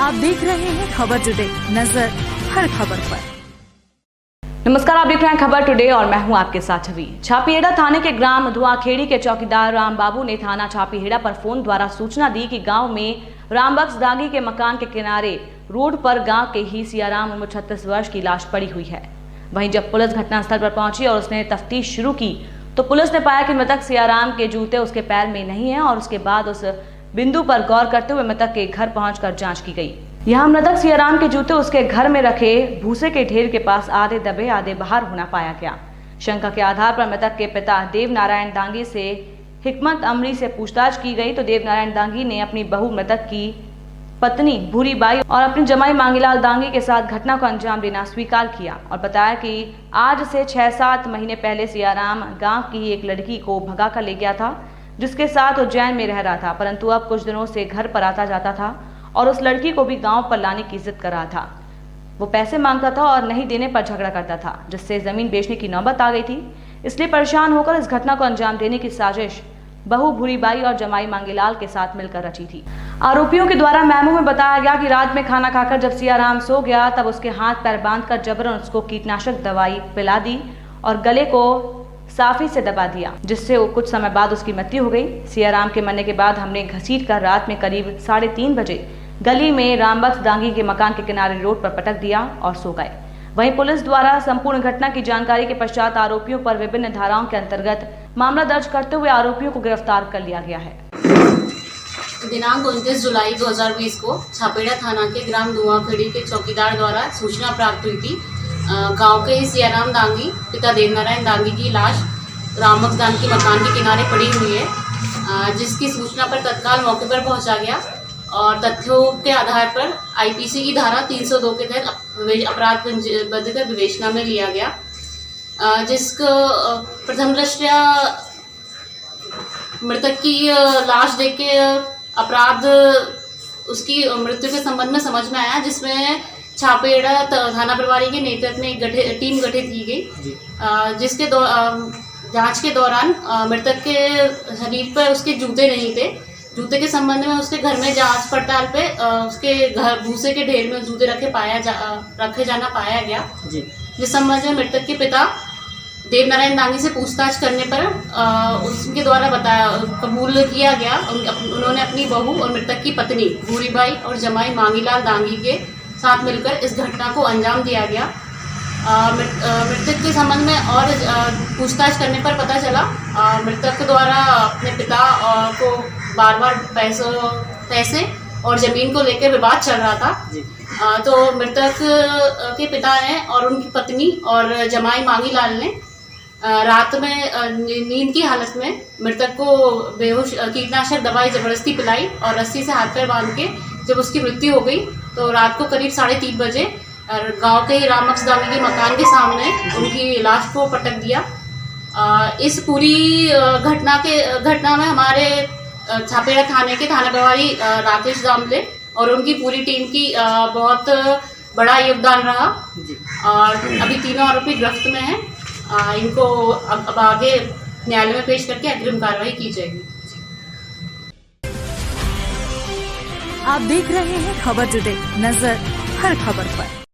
आप देख रहे हैं खबर टुडे, नजर हर खबर पर। नमस्कार, आप देख रहे हैं खबर टुडे और मैं हूं आपके साथ छवि। छापीहेड़ा थाने के ग्राम धुआंखेड़ी के चौकीदार राम बाबू ने थाना छापीहेड़ा पर फोन द्वारा सूचना दी कि गांव में रामबख्श दागी के मकान के किनारे रोड पर गांव के ही सियाराम उम्र 36 वर्ष की लाश पड़ी हुई है। वहीं जब पुलिस घटनास्थल पर पहुंची और उसने तफ्तीश शुरू की तो पुलिस ने पाया कि मृतक सियाराम के जूते उसके पैर में नहीं है और उसके बाद उस बिंदु पर गौर करते हुए मृतक के घर पहुंचकर जांच की गई। यहाँ मृतक सियाराम के जूते उसके घर में रखे भूसे के ढेर के पास आधे दबे आधे बाहर होना पाया गया। शंका के आधार पर मृतक के पिता देव नारायण दांगी से हिकमत अमरी से पूछताछ की गई तो देव नारायण दांगी ने अपनी बहू मृतक की पत्नी भूरी बाई और अपनी जमाई मांगीलाल दांगी के साथ घटना को अंजाम देना स्वीकार किया और बताया कि आज से 6-7 महीने पहले सियाराम गांव की एक लड़की को भगा कर ले गया था जिसके साथ उज्जैन में रह रहा था, परंतु अब कुछ दिनों से घर पर आता जाता था और उस लड़की को भी गांव पर लाने की जिद कर रहा था। वो पैसे मांगता था और नहीं देने पर झगड़ा करता था, जिससे जमीन बेचने की नौबत आ गई थी। इसलिए परेशान होकर इस घटना को अंजाम देने की साजिश बहू भूरीबाई और जमाई मांगीलाल के साथ मिलकर रची थी। आरोपियों के द्वारा मेमो में बताया गया कि रात में खाना खाकर जब सियाराम सो गया तब उसके हाथ पैर बांधकर जबरन उसको कीटनाशक दवाई पिला दी और गले को साफी से दबा दिया, जिससे वो कुछ समय बाद उसकी मृत्यु हो गई। सियाराम के मरने के बाद हमने घसीट कर रात में करीब 3:30 बजे गली में रामबख्श दांगी के मकान के किनारे रोड पर पटक दिया और सो गए। वहीं पुलिस द्वारा संपूर्ण घटना की जानकारी के पश्चात आरोपियों पर विभिन्न धाराओं के अंतर्गत मामला दर्ज करते हुए आरोपियों को गिरफ्तार कर लिया गया है। दिनांक 29 जुलाई 2020 को छापीहेड़ा थाना के ग्राम धुआंखेड़ी के चौकीदार द्वारा सूचना प्राप्त हुई थी। गांव के ही सियाराम दांगी पिता देवनारायण दांगी की लाश रामबख्श दांगी के मकान के किनारे पड़ी हुई है, जिसकी सूचना पर तत्काल मौके पर पहुंचा गया और तथ्यों के आधार पर आईपीसी की धारा 302 के तहत अपराध पंजीबद्ध कर विवेचना में लिया गया, जिसको प्रथम दृष्टया मृतक की लाश देख के अपराध उसकी मृत्यु के संबंध में समझ में आया, जिसमें छापीहेड़ा थाना प्रभारी के नेतृत्व में एक टीम गठित की गई, जिसके जांच के दौरान मृतक के शरीर पर उसके जूते नहीं थे। जूते के संबंध में उसके घर में जांच पड़ताल पे उसके घर भूसे के ढेर में जूते रखे जाना पाया गया, जिस संबंध में मृतक के पिता देवनारायण दांगी से पूछताछ करने पर उसके द्वारा कबूल किया गया। उन्होंने अपनी बहू और मृतक की पत्नी भूरीबाई और जमाई मांगीलाल दांगी के साथ मिलकर इस घटना को अंजाम दिया गया। मृतक के संबंध में और पूछताछ करने पर पता चला मृतक द्वारा अपने पिता को बार बार पैसे और जमीन को लेकर विवाद चल रहा था। तो मृतक के पिता ने और उनकी पत्नी और जमाई मांगीलाल ने रात में नींद की हालत में मृतक को बेहोश कीटनाशक दवाई जबरदस्ती पिलाई और रस्सी से हाथ पैर बांध के जब उसकी मृत्यु हो गई तो रात को करीब 3:30 बजे गांव के ही रामबख्श दांगी के मकान के सामने उनकी लाश को पटक दिया। इस पूरी घटना में हमारे छापीहेड़ा थाने के थाना प्रभारी राकेश दामले और उनकी पूरी टीम की बहुत बड़ा योगदान रहा और अभी तीनों आरोपी गिरफ्त में हैं। इनको अब आगे न्यायालय में पेश करके अग्रिम कार्रवाई की जाएगी। आप देख रहे हैं खबर टुडे, नजर हर खबर पर।